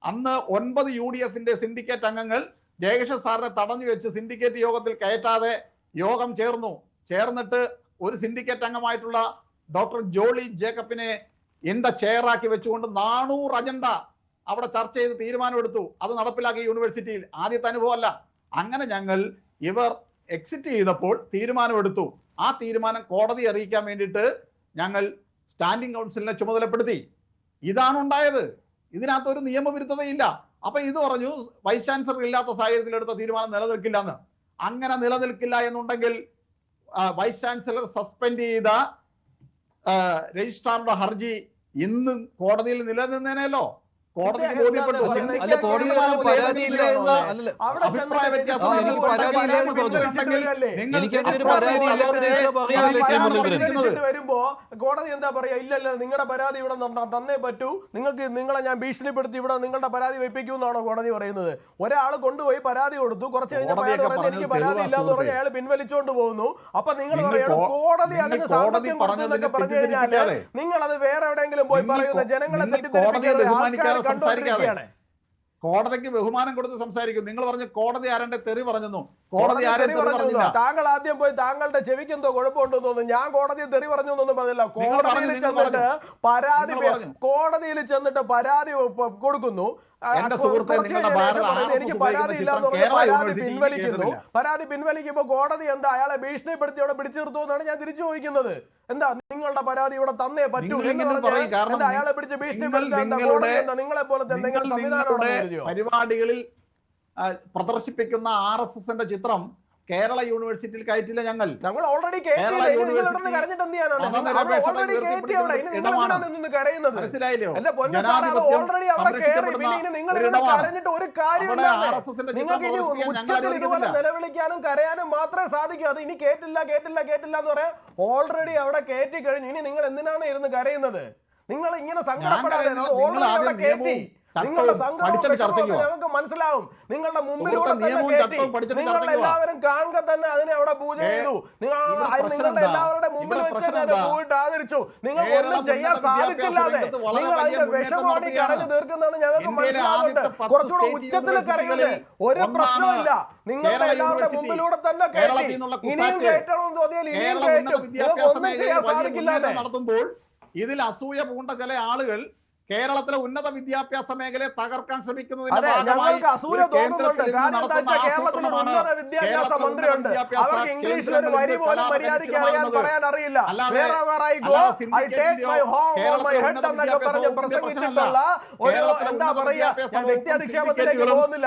അന്ന് 9 UDFന്റെ സിൻഡിക്കേറ്റ് അംഗങ്ങൾ ജയകൃഷ്ണൻ സാറിനെ തടഞ്ഞു വെച്ച് സിൻഡിക്കേറ്റ് യോഗത്തിൽ കയറ്റാതെ യോഗം ചേർന്നിട്ട് ഒരു സിൻഡിക്കേറ്റ് അംഗമായിട്ടുള്ള ഡോക്ടർ ജോളി ജേക്കബിനെ എന്താ ചെയറാക്കി വെച്ചുകൊണ്ട് 400 അജണ്ട അവിടെ ചർച്ച ചെയ്ത് തീരുമാനമെടുത്തു. അത് നടപ്പിലാക്കി യൂണിവേഴ്സിറ്റിയിൽ. ആദ്യത്തെ അനുഭവമല്ല. അങ്ങനെ ഞങ്ങൾ ഇവർ എക്സിറ്റ് ചെയ്തപ്പോൾ തീരുമാനമെടുത്തു. ആ തീരുമാനം കോടതി അറിയിക്കാൻ വേണ്ടിയിട്ട് ഞങ്ങൾ സ്റ്റാൻഡിംഗ് കൗൺസിലിനെ ചുമതലപ്പെടുത്തി. ഇതാണ് ഉണ്ടായത്. ഇതിനകത്ത് ഒരു നിയമവിരുദ്ധതയില്ല. അപ്പൊ ഇത് പറഞ്ഞു വൈസ് ചാൻസലർ ഇല്ലാത്ത സാഹചര്യത്തിൽ എടുത്ത തീരുമാനം നിലനിൽക്കില്ല എന്ന്. അങ്ങനെ നിലനിൽക്കില്ല എന്നുണ്ടെങ്കിൽ വൈസ് ചാൻസലർ സസ്പെൻഡ് ചെയ്ത രജിസ്ട്രാറുടെ ഹർജി ഇന്ന് കോടതിയിൽ നിലനിന്നേനല്ലോ. കോടതിക്ക് ബോധ്യപ്പെട്ടു. അഭിപ്രായ വ്യത്യാസം വരുമ്പോ കോടതി എന്താ പറയാ, ഇല്ലല്ല നിങ്ങളുടെ പരാതി ഇവിടെ തന്നേ പറ്റൂ, നിങ്ങളെ ഞാൻ ഭീഷണിപ്പെടുത്തി ഇവിടെ നിങ്ങളുടെ പരാതി വയ്പ്പിക്കൂ എന്നാണോ കോടതി പറയുന്നത്? ഒരാൾ കൊണ്ടുപോയി പരാതി കൊടുത്തു, കുറച്ച് കഴിഞ്ഞ എനിക്ക് പരാതി ഇല്ലാന്ന് പറഞ്ഞ് അയാൾ പിൻവലിച്ചോണ്ട് പോകുന്നു. അപ്പൊ നിങ്ങൾ പറയണം കോടതി അതിന് സാമ്പത്തികം കൊടുത്തൊക്കെ പറഞ്ഞു കഴിഞ്ഞാല് നിങ്ങൾ അത് വേറെ എവിടെയെങ്കിലും പോയി പറയുന്നത് ജനങ്ങളെ തെറ്റിദ്ധരിപ്പിക്കുകയാണ്. കോടതിക്ക് ബഹുമാനം കൊടുത്ത് സംസാരിക്കും. നിങ്ങൾ പറഞ്ഞു കോടതി ആരന്റെ തെറി പറഞ്ഞു. കോടതി ആരും പറഞ്ഞില്ല. താങ്കൾ ആദ്യം പോയി താങ്കളുടെ ചെവിക്ക് എന്തോ കുഴപ്പമുണ്ടെന്ന് തോന്നുന്നു. ഞാൻ കോടതിയെ തെറി പറഞ്ഞു എന്നൊന്നും പറഞ്ഞില്ല. കോടതിയിൽ ചെന്നിട്ട് പരാതി കൊടുക്കുന്നു. എനിക്ക് പരാതി ഇല്ലാന്ന് പരാതി പിൻവലിക്കുമ്പോ കോടതി എന്താ അയാളെ ഭീഷണിപ്പെടുത്തി അവിടെ പിടിച്ചു നിർത്തുമെന്നാണ് ഞാൻ തിരിച്ചു ചോദിക്കുന്നത്. എന്താ നിങ്ങളുടെ പരാതി ഇവിടെ തന്നേ പറ്റൂ എന്ന് അയാളെ പിടിച്ച് ഭീഷണിപ്പെടുത്താൻ നിങ്ങളെ പോലത്തെ എന്തെങ്കിലും സംവിധാനം പരിപാടികളിൽ പ്രദർശിപ്പിക്കുന്ന RSSന്റെ ചിത്രം കേരള യൂണിവേഴ്സിറ്റിയിൽ കയറ്റില്ല. ഞങ്ങൾ ഓൾറെഡി മനസ്സിലായില്ലോ. നിലവിളിക്കാനും കരയാനും മാത്രമേ സാധിക്കൂ. അത് ഇനി കേട്ടില്ല എന്ന് പറയാൻ ഓൾറെഡി അവിടെ കയറ്റി കഴിഞ്ഞു. ഇനി നിങ്ങൾ എന്തിനാണ് ഇരുന്ന് കരയുന്നത്? നിങ്ങൾ ഇങ്ങനെ സങ്കടപ്പെടാതെ ഓൾറെഡി അവിടെ കയറ്റി. നിങ്ങളുടെ പഠിച്ചിട്ട് ചർച്ച ചെയ്യുക. ഞങ്ങൾക്ക് മനസ്സിലാവും. നിങ്ങളുടെ മുമ്പിലൂടെ സുഹൃത്തേ, നിയമവും ചട്ടവും പഠിച്ചിട്ട് ചർച്ച നിങ്ങൾ ചെയ്യുക. എല്ലാവരും കാണുക തന്നെ അതിനെ അവിടെ പൂജ ചെയ്തു. നിങ്ങളുടെ എല്ലാവരുടെ മുമ്പിൽ വെച്ച് തന്നെ പോയിട്ട് ആദരിച്ചു. നിങ്ങൾ ഒന്നും ചെയ്യാൻ സാധിച്ചില്ലാതെ നിങ്ങൾ അതിന്റെ വിഷമാണ് ഈ കരഞ്ഞു തീർക്കുന്നതെന്ന് ഞങ്ങൾക്ക് മനസ്സിലാവുന്നുണ്ട്. കുറച്ചുകൂടെ ഉച്ചത്തിൽ കരയുന്നത് ഒരു പ്രശ്നമില്ല. നിങ്ങളുടെ എല്ലാവരുടെ മുമ്പിലൂടെ തന്നെ കയറ്റി ഇനിയും കയറ്റണമെന്ന് തോന്നിയാൽ ഇനിയും കയറ്റും. നിങ്ങൾക്ക് ഒന്നും ചെയ്യാൻ സാധിക്കില്ലാതെ നടത്തുമ്പോൾ ഇതിൽ അസൂയ പൂണ്ട ചില ആളുകൾ കേരളത്തിലെ ഉന്നത വിദ്യാഭ്യാസ മേഖലയെ തകർക്കാൻ ശ്രമിക്കുന്നതിന്റെ ഭാഗമായി വിദ്യാഭ്യാസ മന്ത്രിയുണ്ട്. അവർക്ക് ഇംഗ്ലീഷിൽ ഒരു വരി പോലും മര്യാദയ്ക്ക് പറയാൻ അറിയില്ല. പ്രസംഗിച്ചിട്ടുള്ള ഒരു എന്താ പറയാ, വ്യക്തി അധിക്ഷേപത്തിലേക്ക് പോകുന്നില്ല.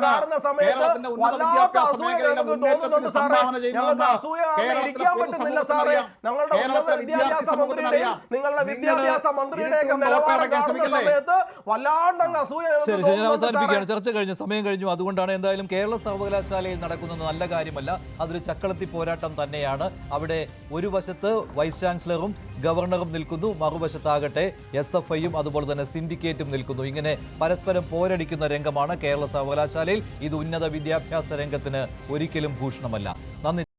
കാണുന്ന സമയത്ത് വല്ലാത്ത അസൂയ തോന്നുന്നുണ്ട് സാറേ. ഞങ്ങൾക്ക് അസൂയ ഇരിക്കാൻ പറ്റുന്നില്ല സാറേ. ഞങ്ങളുടെ ഉന്നത വിദ്യാഭ്യാസ മന്ത്രിയുടെയും നിങ്ങളുടെ വിദ്യാഭ്യാസ മന്ത്രിയുടെയൊക്കെ നിലവാരം ശരി, ഞാൻ അവസാനിപ്പിക്കുകയാണ്. ചർച്ച കഴിഞ്ഞു, സമയം കഴിഞ്ഞു. അതുകൊണ്ടാണ് എന്തായാലും കേരള സർവകലാശാലയിൽ നടക്കുന്നത് നല്ല കാര്യമല്ല. അതൊരു ചക്കളത്തി പോരാട്ടം തന്നെയാണ്. അവിടെ ഒരു വശത്ത് വൈസ് ചാൻസലറും ഗവർണറും നിൽക്കുന്നു, മറുവശത്താകട്ടെ SFIയും അതുപോലെ തന്നെ സിൻഡിക്കേറ്റും നിൽക്കുന്നു. ഇങ്ങനെ പരസ്പരം പോരടിക്കുന്ന രംഗമാണ് കേരള സർവകലാശാലയിൽ. ഇത് ഉന്നത വിദ്യാഭ്യാസ രംഗത്തിന് ഒരിക്കലും ഭൂഷണമല്ല. നന്ദി.